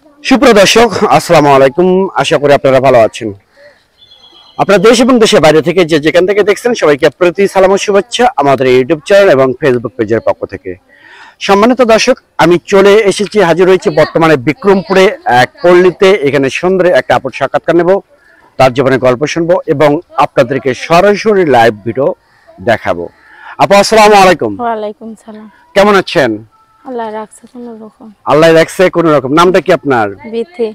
সুপ্রিয় দর্শক, আসসালামু আলাইকুম। আশা করি আপনারা ভালো আছেন। আপনারা দেশ এবং দেশের বাইরে থেকে যে যেখান থেকে দেখছেন সবাইকে প্রীতি সালাম ও শুভেচ্ছা আমাদের ইউটিউব চ্যানেল এবং ফেসবুক পেজের পক্ষ থেকে। সম্মানিত দর্শক, আমি চলে এসেছি, হাজির হয়েছি বর্তমানে বিক্রমপুরে এক পল্লীতে। এখানে সুন্দর একটা আপুর সাক্ষাৎকার নেব, তার জীবনের গল্প শুনবো এবং আপনাদেরকে সরাসরি লাইভ ভিডিও দেখাবো। আপু আসসালামু আলাইকুম। ওয়ালাইকুম সালাম। কেমন আছেন? আল্লাহ রাখছে কোন রকম। আল্লাহ রাখছে কোন রকম। নামটা কি আপনার? বিথি।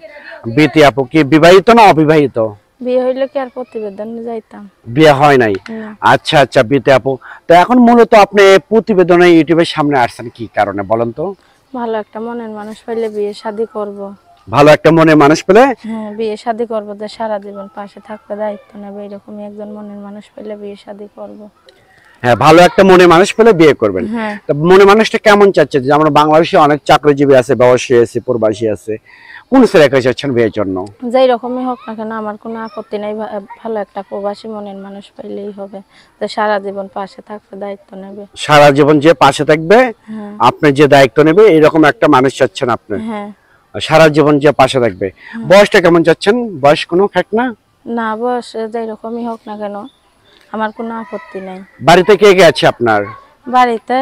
বিথি আপু কি বিবাহিত না অবিবাহিত? বিয়ে হইলে কি আর প্রতিবেদন যাইতাম? বিয়ে হয় নাই। না। আচ্ছা আচ্ছা বিথি আপু, তো এখন মূলত আপনি প্রতিবেদনে ইউটিউবের সামনে আসছেন কি কারণে বলেন তো? ভালো একটা মনের মানুষ পাইলে বিয়ে শাদী করব। ভালো একটা মনে মানুষ পেলে? হ্যাঁ, বিয়ে শাদী করব, যে সারা জীবন পাশে থাকবে, দায়িত্ব নেবে, এরকমই একজন মনের মানুষ পাইলে বিয়ে শাদী করব। হ্যাঁ, ভালো একটা মনে মানুষ পেলে বিয়ে করবেন। হ্যাঁ। তো মনে মানুষটা কেমন চাচ্ছে? যে আমরা বাংলাদেশে অনেক চাকরিজীবী আছে, ব্যবসায়ী আছে, প্রবাসী আছে, কোন ছেলেকে চাচ্ছেন বিয়ের জন্য? যেই রকমই হোক না কেন আমার কোনো আপত্তি নাই। ভালো একটা প্রবাসী মনের মানুষ পাইলেই হবে, যে সারা জীবন পাশে থাকবে, দায়িত্ব নেবে। সারা জীবন যে পাশে থাকবে, হ্যাঁ। আপনি যে দায়িত্ব নেবে, এরকম একটা মানুষ চাচ্ছেন আপনি? হ্যাঁ। সারা জীবন যে পাশে থাকবে। বয়সটা কেমন চাচ্ছেন? বয়স কোনো ফ্যাক্ট না? না, বয়স যেই রকমই হোক না কেন আমার কোনো আপত্তি নাই। বাড়িতে কে কে আছে আপনার? বাড়িতে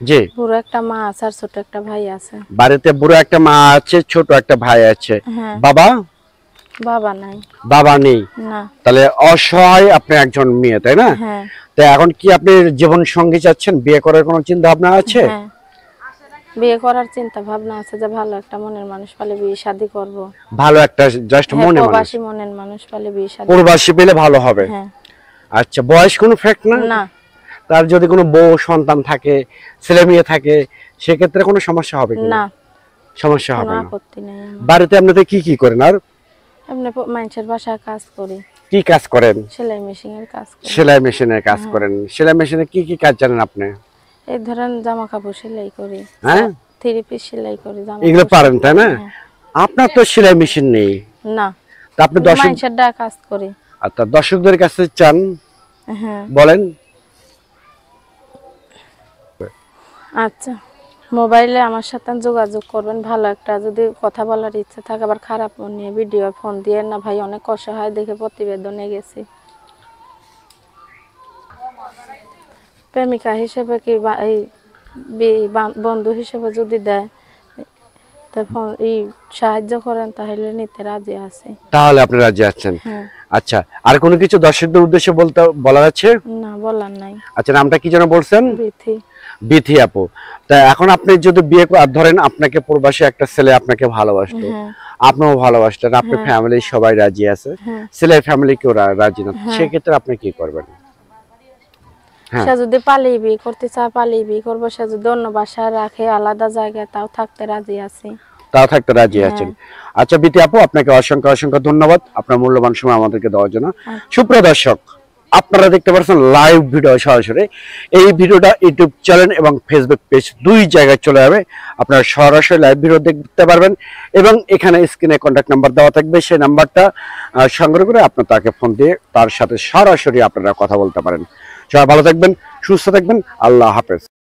জি। বুড়ো একটা মা আছে আর ছোট একটা ভাই আছে। বাড়িতে বুড়ো একটা মা আছে, ছোট একটা ভাই আছে। হ্যাঁ। বাবা? বাবা নাই। বাবা নেই। না। তাহলে অসহায় আপনি একজন মেয়ে, তাই না? হ্যাঁ। তো এখন কি আপনি জীবন সঙ্গী চাচ্ছেন? বিয়ে করার কোনো চিন্তা ভাবনা আছে? হ্যাঁ, বিয়ে করার চিন্তা ভাবনা আছে, যে ভালো একটা মনের মানুষ পালে বিয়ে শাদী করব। ভালো একটা জাস্ট হ্যাঁ, মনে মানুষ, প্রবাসী মনের মানুষ পালে বিয়ে শাদী। প্রবাসী পেলে ভালো হবে। হ্যাঁ। আচ্ছা, বয়স কোনো ফ্যাক্ট না? না। তার যদি কোনো বউ সন্তান থাকে, ছেলে মেয়ে থাকে, সেক্ষেত্রে কোনো সমস্যা হবে কি না, সমস্যা হবে কোনো না। আপত্তি নেই আমার। বাড়িতে আপনাদের কি কি করেন? আর এমনি মানুষের বাসায় কাজ করি, কি কাজ করেন? সেলাই মেশিনের কাজ করি। সেলাই মেশিনের কাজ করেন। সেলাই মেশিনে কি কি কাজ জানেন আপনি? এই ধরেন জামা কাপড় সেলাই করি, হ্যাঁ, থ্রি পিস সেলাই করি, জামা এগুলো কাপড় পারেন তাই না? হ্যাঁ। আপনার তো সেলাই মেশিন নেই। না, তা আপনি দর্শক, মানুষের ডা কাজ করি। আচ্ছা দর্শকদের কাছে চান হ্যাঁ। বলেন। আচ্ছা, মোবাইলে আমার সাথে যোগাযোগ করবেন। ভালো একটা যদি কথা বলার ইচ্ছা থাকে, আবার খারাপ মন নিয়ে ভিডিও ফোন দিয়ে না ভাই, অনেক অসহায় দেখে প্রতিবেদনে গেছি। প্রেমিকা হিসেবে কি এই বন্ধু হিসেবে যদি দেয়, তখন এই সাহায্য করেন, তাহলে নিতে রাজি আছি। তাহলে আপনি রাজি আছেন? হ্যাঁ। আচ্ছা, আর কোনো কিছু দর্শকদের উদ্দেশ্যে বলার আছে? না, বলার নাই। আচ্ছা, নামটা কি যেন বলছেন? বিথি। বিথি আপু। তা এখন আপনি যদি বিয়ে ধরেন, আপনাকে প্রবাসী একটা ছেলে আপনাকে ভালোবাসতো, হ্যাঁ। আপনিও ভালোবাসতেন, আপনার হ্যাঁ। ফ্যামিলির সবাই রাজি আছে, হ্যাঁ। ছেলের ফ্যামিলি কেউ রাজি না, হ্যাঁ। সেক্ষেত্রে আপনি কি করবেন? হ্যাঁ। সে যদি পালিয়ে বিয়ে করতে চায়, পালিয়ে বিয়ে করবো। সে যদি অন্য বাসায় রাখে, আলাদা জায়গায়, তাও থাকতে রাজি আছি। তাও থাকতে রাজি হ্যাঁ। আছেন। আচ্ছা বিথি আপু, আপনাকে অসংখ্য অসংখ্য ধন্যবাদ আপনার মূল্যবান সময় আমাদেরকে দেওয়ার জন্য। সুপ্রিয় দর্শক, আপনারা দেখতে পাচ্ছেন লাইভ ভিডিও সরাসরি। এই ভিডিওটা ইউটিউব চ্যানেল এবং ফেসবুক পেজ দুই জায়গায় চলে যাবে, আপনারা সরাসরি লাইভ ভিডিও দেখতে পারবেন এবং এখানে স্ক্রিনে কন্ট্যাক্ট নাম্বার দেওয়া থাকবে, সেই নাম্বারটা সংগ্রহ করে আপনার তাকে ফোন দিয়ে তার সাথে সরাসরি আপনারা কথা বলতে পারেন। সবাই ভালো থাকবেন, সুস্থ থাকবেন, আল্লাহ হাফেজ।